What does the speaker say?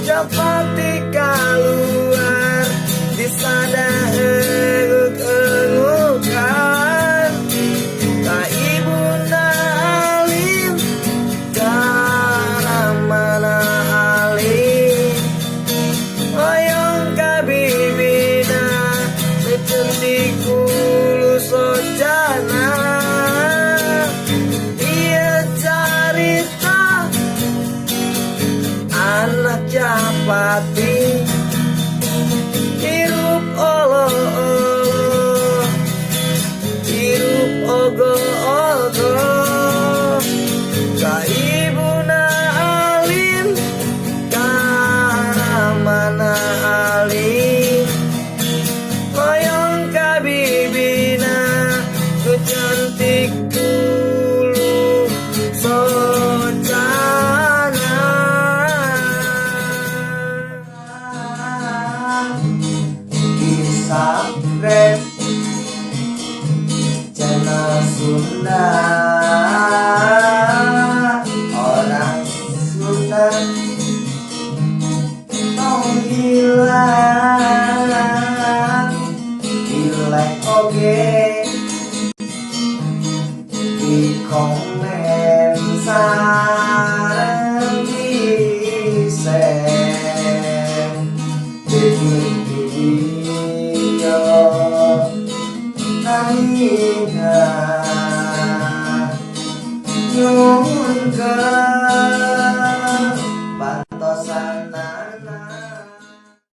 Japati keluar di sana enguk-engukan ka ibu alim cara mana alim oyong ka bibina secantik bulu sojana dia cerita anak Japati hirup olo-olo hirup ogo-ogo ka ibuna alim ka mana alim koyong ka bibina ku cantik dulu sojana kisah rap channel Sunda orang Sunda mau hilang oke di komen sarang di share video Nina nyuhun